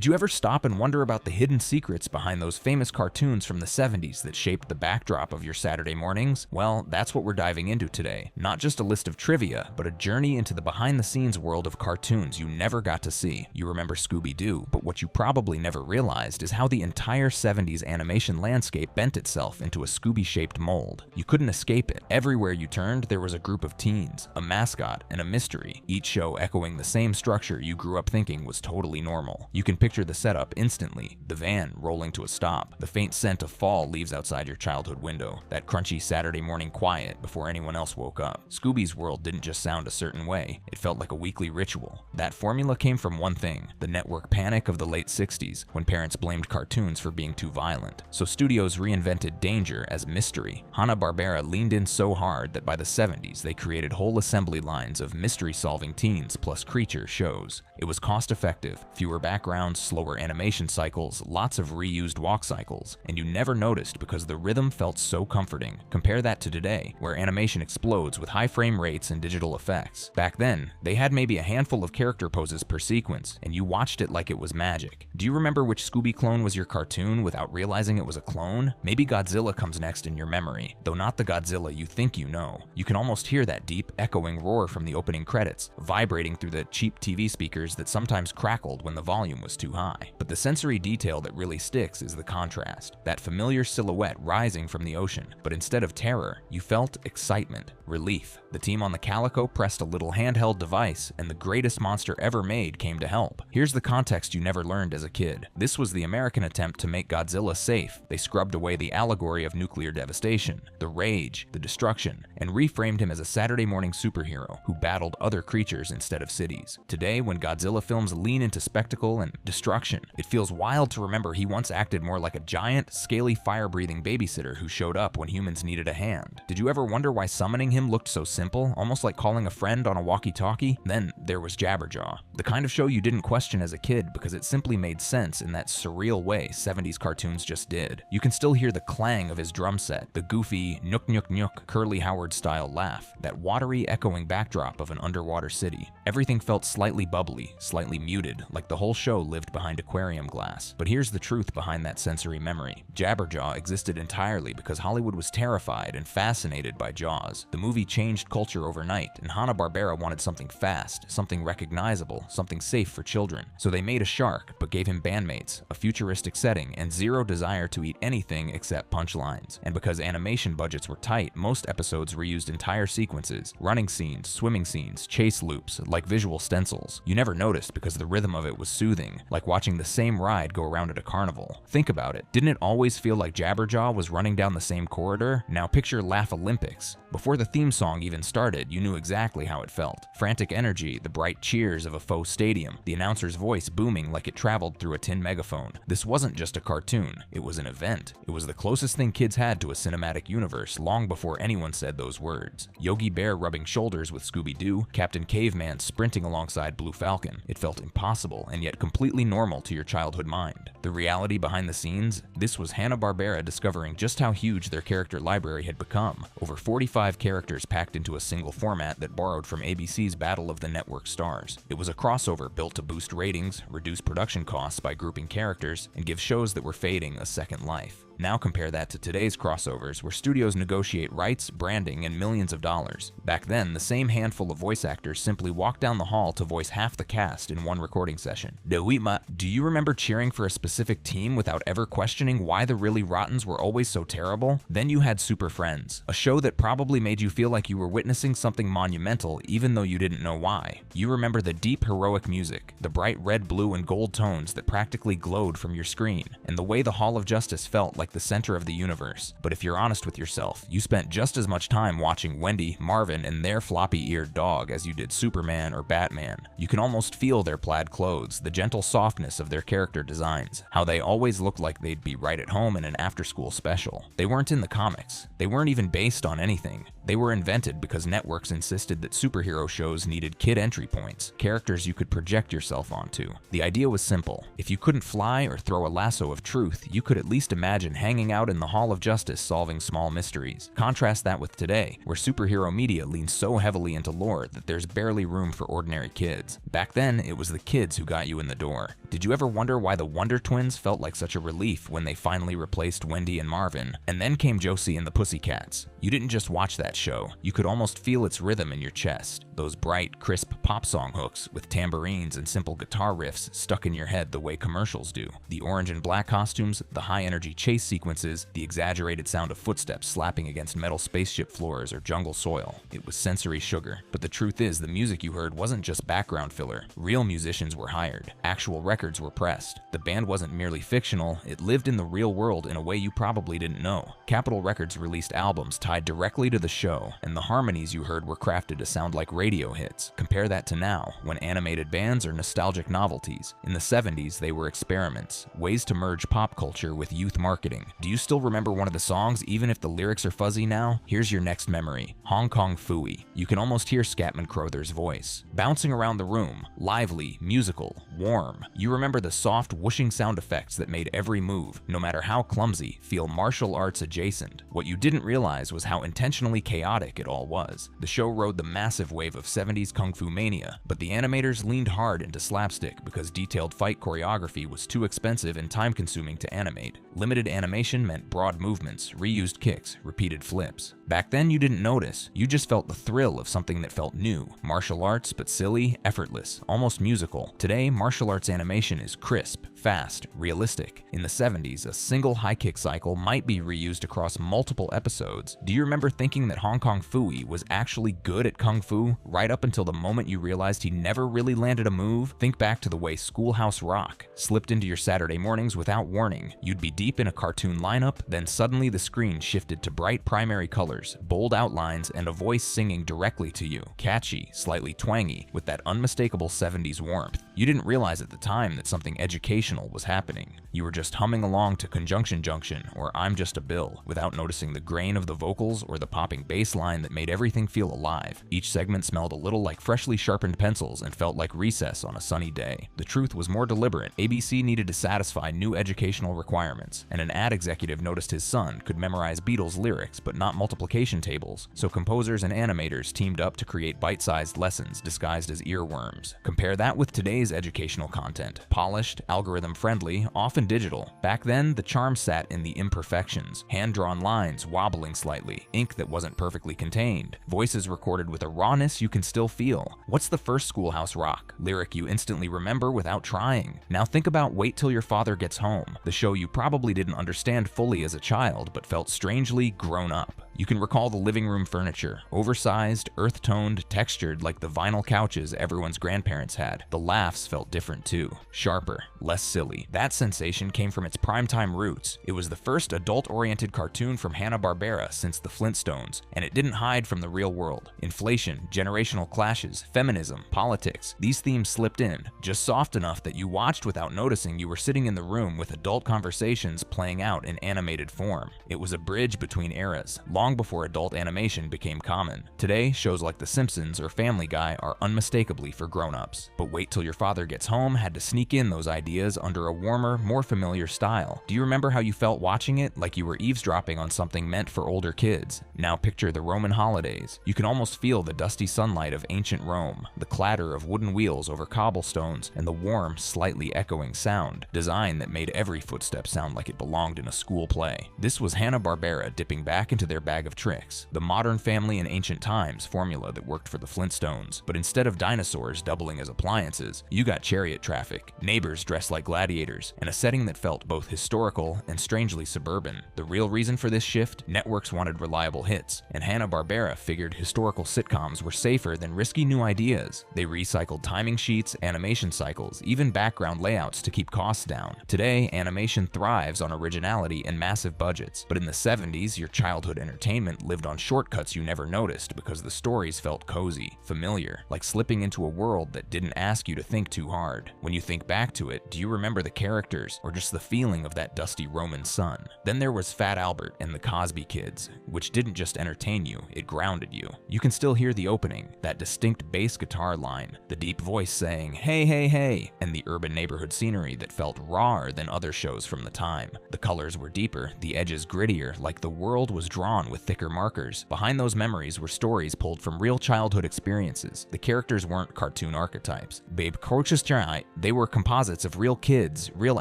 Did you ever stop and wonder about the hidden secrets behind those famous cartoons from the 70s that shaped the backdrop of your Saturday mornings? Well, that's what we're diving into today. Not just a list of trivia, but a journey into the behind-the-scenes world of cartoons you never got to see. You remember Scooby-Doo, but what you probably never realized is how the entire 70s animation landscape bent itself into a Scooby-shaped mold. You couldn't escape it. Everywhere you turned, there was a group of teens, a mascot, and a mystery, each show echoing the same structure you grew up thinking was totally normal. You can picture the setup instantly, the van rolling to a stop, the faint scent of fall leaves outside your childhood window, that crunchy Saturday morning quiet before anyone else woke up. Scooby's world didn't just sound a certain way, it felt like a weekly ritual. That formula came from one thing, the network panic of the late 60s, when parents blamed cartoons for being too violent. So studios reinvented danger as mystery. Hanna-Barbera leaned in so hard that by the 70s they created whole assembly lines of mystery-solving teens plus creature shows. It was cost-effective, fewer backgrounds, slower animation cycles, lots of reused walk cycles, and you never noticed because the rhythm felt so comforting. Compare that to today, where animation explodes with high frame rates and digital effects. Back then, they had maybe a handful of character poses per sequence, and you watched it like it was magic. Do you remember which Scooby clone was your cartoon without realizing it was a clone? Maybe Godzilla comes next in your memory, though not the Godzilla you think you know. You can almost hear that deep, echoing roar from the opening credits, vibrating through the cheap TV speakers that sometimes crackled when the volume was too high. But the sensory detail that really sticks is the contrast, that familiar silhouette rising from the ocean. But instead of terror, you felt excitement, relief. The team on the Calico pressed a little handheld device, and the greatest monster ever made came to help. Here's the context you never learned as a kid. This was the American attempt to make Godzilla safe. They scrubbed away the allegory of nuclear devastation, the rage, the destruction, and reframed him as a Saturday morning superhero who battled other creatures instead of cities. Today, when Godzilla films lean into spectacle and destruction, it feels wild to remember he once acted more like a giant, scaly, fire-breathing babysitter who showed up when humans needed a hand. Did you ever wonder why summoning him looked so simple, almost like calling a friend on a walkie-talkie? Then there was Jabberjaw, the kind of show you didn't question as a kid because it simply made sense in that surreal way 70s cartoons just did. You can still hear the clang of his drum set, the goofy nook nook nook Curly Howard style laugh, that watery echoing backdrop of an underwater city. Everything felt slightly bubbly, slightly muted, like the whole show lived behind aquarium glass. But here's the truth behind that sensory memory. Jabberjaw existed entirely because Hollywood was terrified and fascinated by Jaws. The movie changed culture overnight, and Hanna-Barbera wanted something fast, something recognizable, something safe for children. So they made a shark, but gave him bandmates, a futuristic setting, and zero desire to eat anything except punchlines. And because animation budgets were tight, most episodes reused entire sequences, running scenes, swimming scenes, chase loops, like visual stencils. You never noticed because the rhythm of it was soothing, like watching the same ride go around at a carnival. Think about it. Didn't it always feel like Jabberjaw was running down the same corridor? Now picture Laugh Olympics. Before the theme song even started, you knew exactly how it felt. Frantic energy, the bright cheers of a faux stadium, the announcer's voice booming like it traveled through a tin megaphone. This wasn't just a cartoon, it was an event. It was the closest thing kids had to a cinematic universe long before anyone said those words. Yogi Bear rubbing shoulders with Scooby-Doo, Captain Caveman sprinting alongside Blue Falcon. It felt impossible and yet completely normal to your childhood mind. The reality behind the scenes? This was Hanna-Barbera discovering just how huge their character library had become. Over 45 characters packed into a single format that borrowed from ABC's Battle of the Network Stars. It was a crossover built to boost ratings, reduce production costs by grouping characters, and give shows that were fading a second life. Now compare that to today's crossovers where studios negotiate rights, branding, and millions of dollars. Back then, the same handful of voice actors simply walked down the hall to voice half the cast in one recording session. Do you remember cheering for a specific team without ever questioning why the really rottens were always so terrible? Then you had Super Friends, a show that probably made you feel like you were witnessing something monumental even though you didn't know why. You remember the deep heroic music, the bright red, blue, and gold tones that practically glowed from your screen, and the way the Hall of Justice felt like the center of the universe. But if you're honest with yourself, you spent just as much time watching Wendy, Marvin, and their floppy-eared dog as you did Superman or Batman. You can almost feel their plaid clothes, the gentle softness of their character designs, how they always looked like they'd be right at home in an after-school special. They weren't in the comics. They weren't even based on anything. They were invented because networks insisted that superhero shows needed kid entry points, characters you could project yourself onto. The idea was simple. If you couldn't fly or throw a lasso of truth, you could at least imagine hanging out in the Hall of Justice solving small mysteries. Contrast that with today, where superhero media leans so heavily into lore that there's barely room for ordinary kids. Back then, it was the kids who got you in the door. Did you ever wonder why the Wonder Twins felt like such a relief when they finally replaced Wendy and Marvin? And then came Josie and the Pussycats. You didn't just watch that show, you could almost feel its rhythm in your chest. Those bright, crisp pop song hooks with tambourines and simple guitar riffs stuck in your head the way commercials do. The orange and black costumes, the high-energy chase sequences, the exaggerated sound of footsteps slapping against metal spaceship floors or jungle soil. It was sensory sugar. But the truth is, the music you heard wasn't just background filler. Real musicians were hired. Actual records were pressed. The band wasn't merely fictional, it lived in the real world in a way you probably didn't know. Capitol Records released albums tied directly to the show, and the harmonies you heard were crafted to sound like radio hits. Compare that to now, when animated bands are nostalgic novelties. In the 70s, they were experiments, ways to merge pop culture with youth marketing. Do you still remember one of the songs, even if the lyrics are fuzzy now? Here's your next memory, Hong Kong Phooey. You can almost hear Scatman Crothers' voice. Bouncing around the room, lively, musical, warm. You remember the soft, whooshing sound effects that made every move, no matter how clumsy, feel martial arts adjacent. What you didn't realize was how intentionally chaotic it all was. The show rode the massive wave of 70s kung fu mania, but the animators leaned hard into slapstick because detailed fight choreography was too expensive and time-consuming to animate. Limited animation meant broad movements, reused kicks, repeated flips. Back then you didn't notice, you just felt the thrill of something that felt new. Martial arts, but silly, effortless, almost musical. Today, martial arts animation is crisp, fast, realistic. In the 70s, a single high kick cycle might be reused across multiple episodes. Do you remember thinking that Hong Kong Phooey was actually good at kung fu, right up until the moment you realized he never really landed a move? Think back to the way Schoolhouse Rock slipped into your Saturday mornings without warning. You'd be deep in a cartoon lineup, then suddenly the screen shifted to bright primary colors, bold outlines, and a voice singing directly to you. Catchy, slightly twangy, with that unmistakable 70s warmth. You didn't realize at the time that something educational was happening. You were just humming along to Conjunction Junction or I'm Just a Bill, without noticing the grain of the vocals or the popping bass line that made everything feel alive. Each segment smelled a little like freshly sharpened pencils and felt like recess on a sunny day. The truth was more deliberate. ABC needed to satisfy new educational requirements, and an ad executive noticed his son could memorize Beatles lyrics but not multiplication tables, so composers and animators teamed up to create bite-sized lessons disguised as earworms. Compare that with today's educational content. Polished, algorithm-friendly, often digital. Back then, the charm sat in the imperfections. Hand-drawn lines wobbling slightly, ink that wasn't perfectly contained, voices recorded with a rawness you can still feel. What's the first Schoolhouse Rock lyric you instantly remember without trying? Now think about Wait Till Your Father Gets Home, the show you probably didn't understand fully as a child but felt strangely grown up. You can recall the living room furniture, oversized, earth-toned, textured like the vinyl couches everyone's grandparents had. The laughs felt different too, sharper, less silly. That sensation came from its primetime roots. It was the first adult-oriented cartoon from Hanna-Barbera since the Flintstones, and it didn't hide from the real world. Inflation, generational clashes, feminism, politics, these themes slipped in, just soft enough that you watched without noticing you were sitting in the room with adult conversations playing out in animated form. It was a bridge between eras, long before adult animation became common. Today, shows like The Simpsons or Family Guy are unmistakably for grown-ups. But Wait Till Your Father Gets Home had to sneak in those ideas under a warmer, more familiar style. Do you remember how you felt watching it, like you were eavesdropping on something meant for older kids? Now picture the Roman holidays. You can almost feel the dusty sunlight of ancient Rome, the clatter of wooden wheels over cobblestones, and the warm, slightly echoing sound. Design that made every footstep sound like it belonged in a school play. This was Hanna-Barbera dipping back into their bag of tricks, the Modern Family in Ancient Times formula that worked for the Flintstones. But instead of dinosaurs doubling as appliances, you got chariot traffic, neighbors dressed like gladiators, and a setting that felt both historical and strangely suburban. The real reason for this shift? Networks wanted reliable hits, and Hanna-Barbera figured historical sitcoms were safer than risky new ideas. They recycled timing sheets, animation cycles, even background layouts to keep costs down. Today, animation thrives on originality and massive budgets, but in the 70s, your childhood entertainment lived on shortcuts you never noticed because the stories felt cozy, familiar, like slipping into a world that didn't ask you to think too hard. When you think back to it, do you remember the characters or just the feeling of that dusty Roman sun? Then there was Fat Albert and the Cosby Kids, which didn't just entertain you, it grounded you. You can still hear the opening, that distinct bass guitar line, the deep voice saying, "Hey, hey, hey," and the urban neighborhood scenery that felt rawer than other shows from the time. The colors were deeper, the edges grittier, like the world was drawn with thicker markers. Behind those memories were stories pulled from real childhood experiences. The characters weren't cartoon archetypes. Babe Korchester, they were composites of real kids, real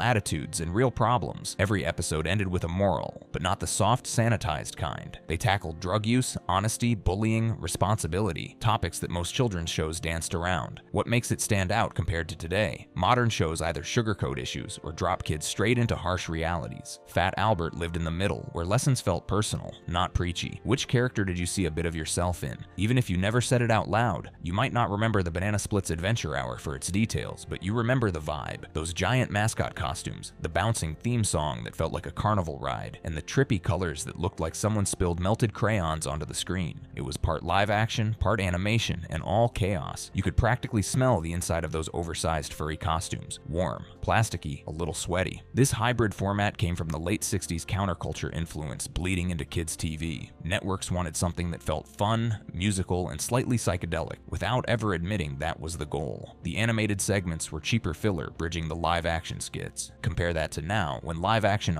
attitudes, and real problems. Every episode ended with a moral, but not the soft, sanitized kind. They tackled drug use, honesty, bullying, responsibility, topics that most children's shows danced around. What makes it stand out compared to today? Modern shows either sugarcoat issues or drop kids straight into harsh realities. Fat Albert lived in the middle, where lessons felt personal, not preachy. Which character did you see a bit of yourself in? Even if you never said it out loud, you might not remember the Banana Splits Adventure Hour for its details, but you remember the vibe. Those giant mascot costumes, the bouncing theme song that felt like a carnival ride, and the trippy colors that looked like someone spilled melted crayons onto the screen. It was part live action, part animation, and all chaos. You could practically smell the inside of those oversized furry costumes. Warm, plasticky, a little sweaty. This hybrid format came from the late 60s counterculture influence bleeding into kids' TV. Networks wanted something that felt fun, musical, and slightly psychedelic, without ever admitting that was the goal. The animated segments were cheaper filler, bridging the live-action skits. Compare that to now, when live-action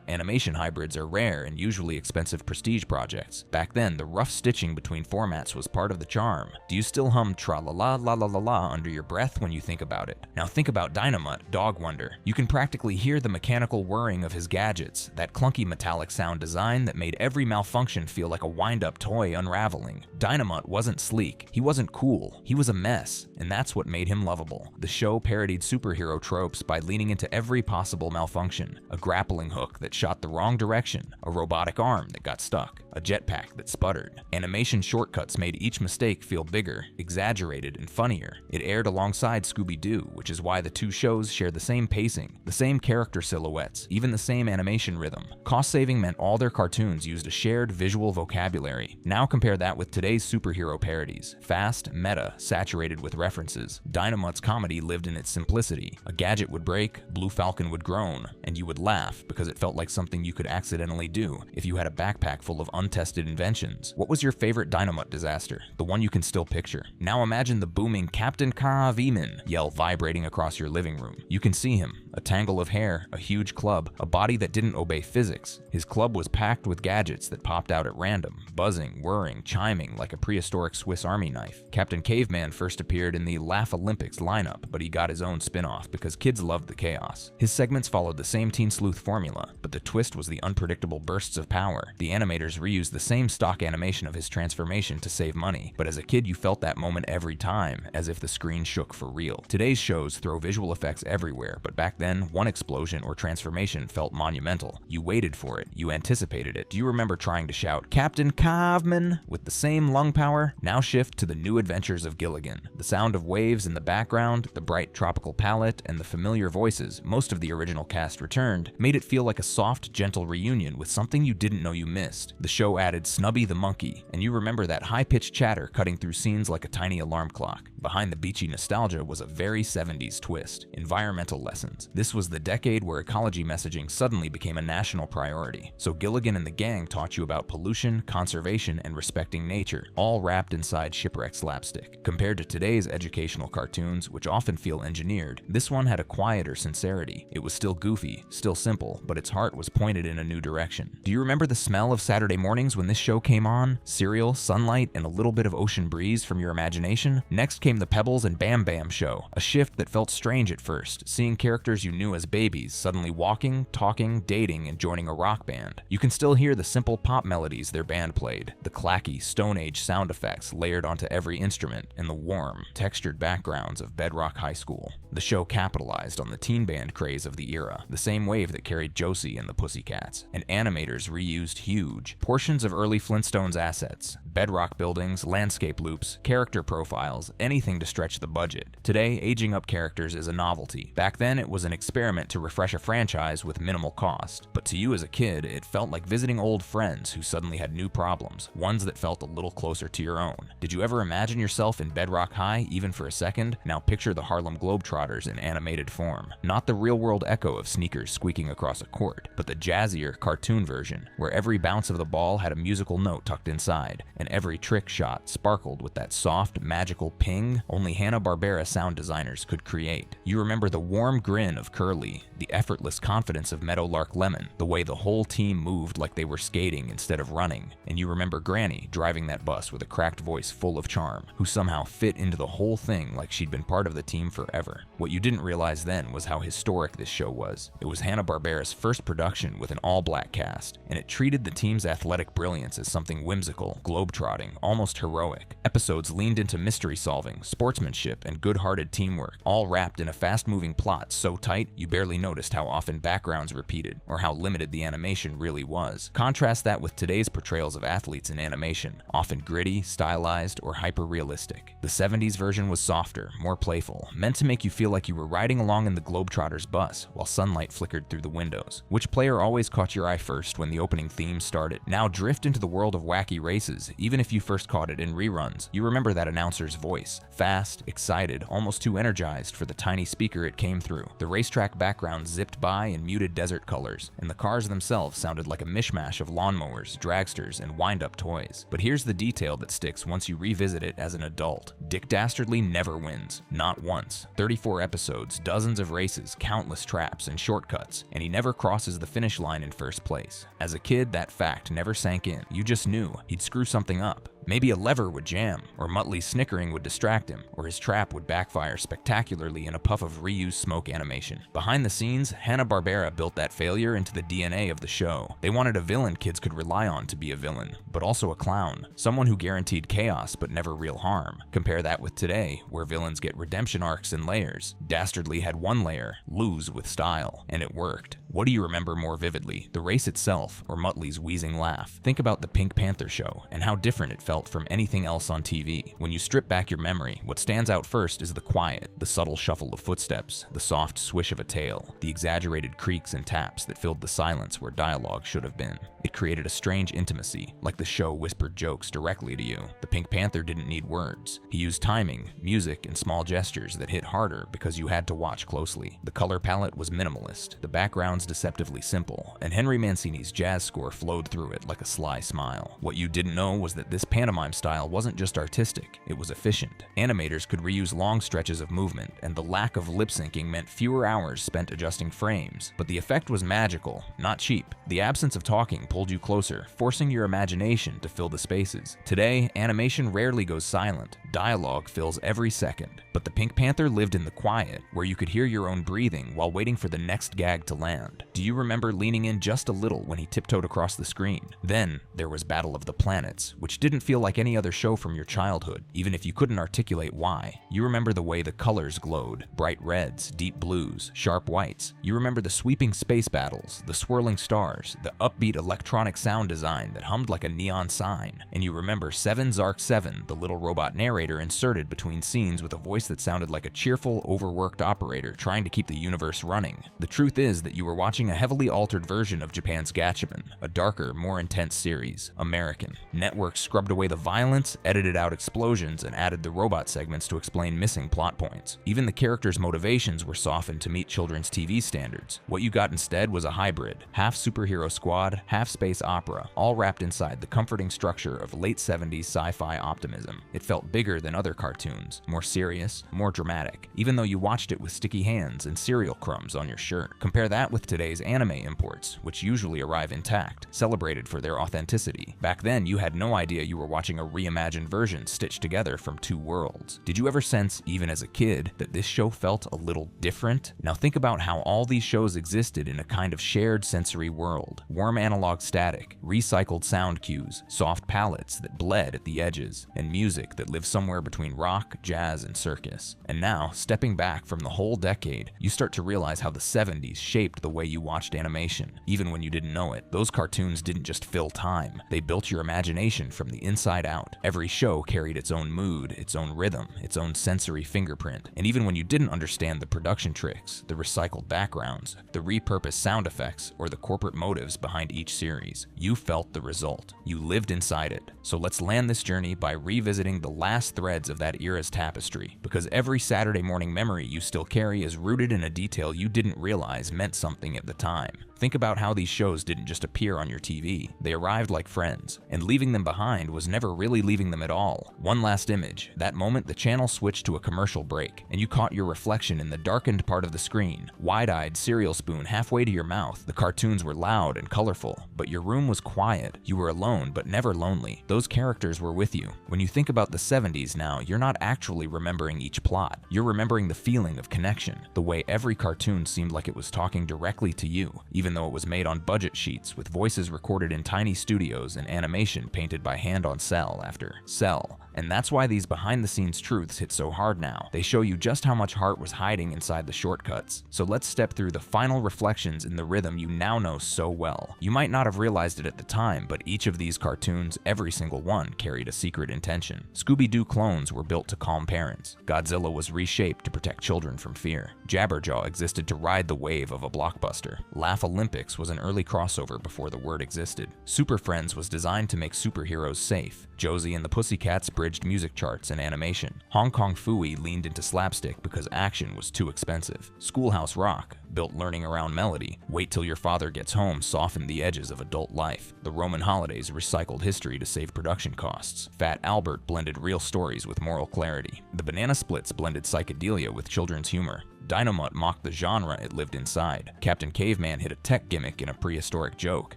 animation hybrids are rare and usually expensive prestige projects. Back then, the rough stitching between formats was part of the charm. Do you still hum tra-la-la la-la-la-la under your breath when you think about it? Now think about Dynomutt, Dog Wonder. You can practically hear the mechanical whirring of his gadgets, that clunky metallic sound design that made every malfunction feel like a wind-up toy unraveling. Dynomutt wasn't sleek, he wasn't cool, he was a mess, and that's what made him lovable. The show parodied superhero tropes by leaning into every possible malfunction. A grappling hook that shot the wrong direction, a robotic arm that got stuck, a jetpack that sputtered. Animation shortcuts made each mistake feel bigger, exaggerated, and funnier. It aired alongside Scooby-Doo, which is why the two shows share the same pacing, the same character silhouettes, even the same animation rhythm. Cost saving meant all their cartoons used a shared visual vocabulary. Now compare that with today's superhero parodies. Fast, meta, saturated with references. Dynomutt's comedy lived in its simplicity. A gadget would break, Blue Falcon would groan, and you would laugh because it felt like something you could accidentally do if you had a backpack full of untested inventions. What was your favorite Dynomutt disaster? The one you can still picture. Now imagine the booming Captain Karaviman yell vibrating across your living room. You can see him. A tangle of hair, a huge club, a body that didn't obey physics. His club was packed with gadgets that popped out at random, buzzing, whirring, chiming like a prehistoric Swiss Army knife. Captain Caveman first appeared in the Laugh Olympics lineup, but he got his own spin-off because kids loved the chaos. His segments followed the same Teen Sleuth formula, but the twist was the unpredictable bursts of power. The animators reused the same stock animation of his transformation to save money, but as a kid you felt that moment every time, as if the screen shook for real. Today's shows throw visual effects everywhere, but back then, one explosion or transformation felt monumental. You waited for it, you anticipated it. Do you remember trying to shout, "Captain Caveman," with the same lung power? Now shift to the new adventures of Gilligan. The sound of waves in the background, the bright tropical palette, and the familiar voices, most of the original cast returned, made it feel like a soft, gentle reunion with something you didn't know you missed. The show added Snubby the monkey, and you remember that high-pitched chatter cutting through scenes like a tiny alarm clock. Behind the beachy nostalgia was a very 70s twist, environmental lessons. This was the decade where ecology messaging suddenly became a national priority. So Gilligan and the gang taught you about pollution, conservation, and respecting nature, all wrapped inside shipwreck slapstick. Compared to today's educational cartoons, which often feel engineered, this one had a quieter sincerity. It was still goofy, still simple, but its heart was pointed in a new direction. Do you remember the smell of Saturday mornings when this show came on? Cereal, sunlight, and a little bit of ocean breeze from your imagination? Next came the Pebbles and Bam Bam show, a shift that felt strange at first, seeing characters you knew as babies suddenly walking, talking, dating, and joining a rock band. You can still hear the simple pop melodies their band played, the clacky, Stone Age sound effects layered onto every instrument, and the warm, textured backgrounds of Bedrock High School. The show capitalized on the teen band craze of the era, the same wave that carried Josie and the Pussycats, and animators reused huge portions of early Flintstones assets, bedrock buildings, landscape loops, character profiles, anything to stretch the budget. Today, aging up characters is a novelty. Back then, it was an experiment to refresh a franchise with minimal cost. But to you as a kid, it felt like visiting old friends who suddenly had new problems, ones that felt a little closer to your own. Did you ever imagine yourself in Bedrock High, even for a second? Now picture the Harlem Globetrotters in animated form. Not the real-world echo of sneakers squeaking across a court, but the jazzier cartoon version, where every bounce of the ball had a musical note tucked inside. and every trick shot sparkled with that soft, magical ping only Hanna-Barbera sound designers could create. You remember the warm grin of Curly, the effortless confidence of Meadowlark Lemon, the way the whole team moved like they were skating instead of running, and you remember Granny driving that bus with a cracked voice full of charm, who somehow fit into the whole thing like she'd been part of the team forever. What you didn't realize then was how historic this show was. It was Hanna-Barbera's first production with an all-black cast, and it treated the team's athletic brilliance as something whimsical, globetrotting, almost heroic. Episodes leaned into mystery solving, sportsmanship, and good-hearted teamwork, all wrapped in a fast-moving plot so tight you barely noticed how often backgrounds repeated, or how limited the animation really was. Contrast that with today's portrayals of athletes in animation, often gritty, stylized, or hyper-realistic. The 70s version was softer, more playful, meant to make you feel like you were riding along in the Globetrotters bus while sunlight flickered through the windows. Which player always caught your eye first when the opening theme started? Now drift into the world of wacky races, even if you first caught it in reruns. You remember that announcer's voice, fast, excited, almost too energized for the tiny speaker it came through. The racetrack background zipped by in muted desert colors, and the cars themselves sounded like a mishmash of lawnmowers, dragsters, and wind-up toys. But here's the detail that sticks once you revisit it as an adult. Dick Dastardly never wins. Not once. 34 episodes, dozens of races, countless traps and shortcuts, and he never crosses the finish line in first place. As a kid, that fact never sank in. You just knew he'd screw something up. Maybe a lever would jam, or Muttley's snickering would distract him, or his trap would backfire spectacularly in a puff of reused smoke animation. Behind the scenes, Hanna-Barbera built that failure into the DNA of the show. They wanted a villain kids could rely on to be a villain, but also a clown, someone who guaranteed chaos but never real harm. Compare that with today, where villains get redemption arcs and layers. Dastardly had one layer, lose with style, and it worked. What do you remember more vividly, the race itself or Muttley's wheezing laugh? Think about the Pink Panther show and how different it felt from anything else on TV. When you strip back your memory, what stands out first is the quiet, the subtle shuffle of footsteps, the soft swish of a tail, the exaggerated creaks and taps that filled the silence where dialogue should have been. It created a strange intimacy, like the show whispered jokes directly to you. The Pink Panther didn't need words. He used timing, music, and small gestures that hit harder because you had to watch closely. The color palette was minimalist, the backgrounds deceptively simple, and Henry Mancini's jazz score flowed through it like a sly smile. What you didn't know was that this pantomime style wasn't just artistic, it was efficient. Animators could reuse long stretches of movement, and the lack of lip syncing meant fewer hours spent adjusting frames. But the effect was magical, not cheap. The absence of talking pulled you closer, forcing your imagination to fill the spaces. Today, animation rarely goes silent. Dialogue fills every second. But the Pink Panther lived in the quiet, where you could hear your own breathing while waiting for the next gag to land. Do you remember leaning in just a little when he tiptoed across the screen? Then, there was Battle of the Planets, which didn't feel like any other show from your childhood, even if you couldn't articulate why. You remember the way the colors glowed, bright reds, deep blues, sharp whites. You remember the sweeping space battles, the swirling stars, the upbeat electronic sound design that hummed like a neon sign. And you remember 7 Zark 7, the little robot narrator inserted between scenes with a voice that sounded like a cheerful, overworked operator trying to keep the universe running. The truth is that you were watching a heavily altered version of Japan's Gatchaman, a darker, more intense series, American. Networks scrubbed away the violence, edited out explosions, and added the robot segments to explain missing plot points. Even the characters' motivations were softened to meet children's TV standards. What you got instead was a hybrid, half superhero squad, half space opera, all wrapped inside the comforting structure of late 70s sci-fi optimism. It felt bigger than other cartoons, more serious, more dramatic, even though you watched it with sticky hands and cereal crumbs on your shirt. Compare that with today's anime imports, which usually arrive intact, celebrated for their authenticity. Back then, you had no idea you were watching a reimagined version stitched together from two worlds. Did you ever sense, even as a kid, that this show felt a little different? Now think about how all these shows existed in a kind of shared sensory world. Warm analog static, recycled sound cues, soft palettes that bled at the edges, and music that lived somewhere between rock, jazz, and circus. And now, stepping back from the whole decade, you start to realize how the 70s shaped the way you watched animation. Even when you didn't know it, those cartoons didn't just fill time, they built your imagination from the inside out. Every show carried its own mood, its own rhythm, its own sensory fingerprint. And even when you didn't understand the production tricks, the recycled backgrounds, the repurposed sound effects, or the corporate motives behind each series, you felt the result. You lived inside it. So let's land this journey by revisiting the last threads of that era's tapestry, because every Saturday morning memory you still carry is rooted in a detail you didn't realize meant something at the time. Think about how these shows didn't just appear on your TV. They arrived like friends, and leaving them behind was never really leaving them at all. One last image. That moment the channel switched to a commercial break, and you caught your reflection in the darkened part of the screen. Wide-eyed, cereal spoon halfway to your mouth. The cartoons were loud and colorful, but your room was quiet. You were alone, but never lonely. Those characters were with you. When you think about the 70s now, you're not actually remembering each plot. You're remembering the feeling of connection, the way every cartoon seemed like it was talking directly to you, even though it was made on budget sheets with voices recorded in tiny studios and animation painted by hand on cell after cell. And that's why these behind-the-scenes truths hit so hard now. They show you just how much heart was hiding inside the shortcuts. So let's step through the final reflections in the rhythm you now know so well. You might not have realized it at the time, but each of these cartoons, every single one, carried a secret intention. Scooby-Doo clones were built to calm parents. Godzilla was reshaped to protect children from fear. Jabberjaw existed to ride the wave of a blockbuster. Laugh Olympics was an early crossover before the word existed. Super Friends was designed to make superheroes safe. Josie and the Pussycats bridged music charts and animation. Hong Kong Phooey leaned into slapstick because action was too expensive. Schoolhouse Rock built learning around melody. Wait Till Your Father Gets Home softened the edges of adult life. The Roman holidays recycled history to save production costs. Fat Albert blended real stories with moral clarity. The Banana Splits blended psychedelia with children's humor. Dynomutt mocked the genre it lived inside. Captain Caveman hit a tech gimmick in a prehistoric joke.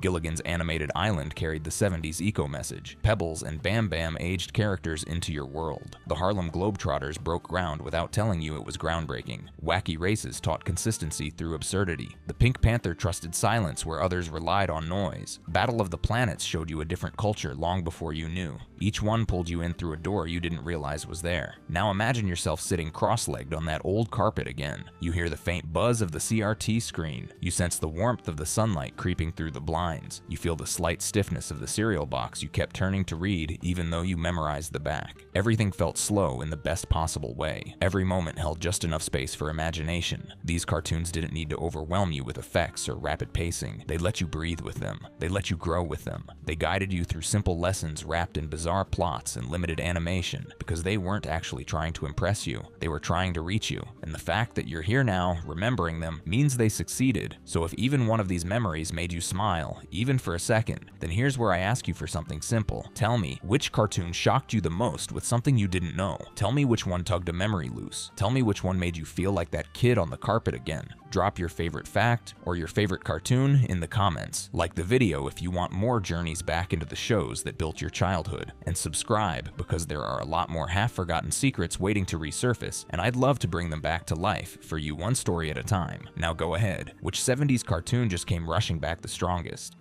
Gilligan's Animated Island carried the 70s eco-message. Pebbles and Bam Bam aged characters into your world. The Harlem Globetrotters broke ground without telling you it was groundbreaking. Wacky Races taught consistency through absurdity. The Pink Panther trusted silence where others relied on noise. Battle of the Planets showed you a different culture long before you knew. Each one pulled you in through a door you didn't realize was there. Now imagine yourself sitting cross-legged on that old carpet again. You hear the faint buzz of the CRT screen. You sense the warmth of the sunlight creeping through the blinds. You feel the slight stiffness of the cereal box you kept turning to read even though you memorized the back. Everything felt slow in the best possible way. Every moment held just enough space for imagination. These cartoons didn't need to overwhelm you with effects or rapid pacing. They let you breathe with them. They let you grow with them. They guided you through simple lessons wrapped in bizarre plots and limited animation because they weren't actually trying to impress you. They were trying to reach you. And the fact that you're here now, remembering them, means they succeeded. So if even one of these memories made you smile, even for a second, then here's where I ask you for something simple. Tell me, which cartoon shocked you the most with something you didn't know? Tell me which one tugged a memory loose. Tell me which one made you feel like that kid on the carpet again. Drop your favorite fact or your favorite cartoon in the comments. Like the video if you want more journeys back into the shows that built your childhood. And subscribe because there are a lot more half-forgotten secrets waiting to resurface, and I'd love to bring them back to life for you one story at a time. Now go ahead. Which 70s cartoon just came rushing back the strongest?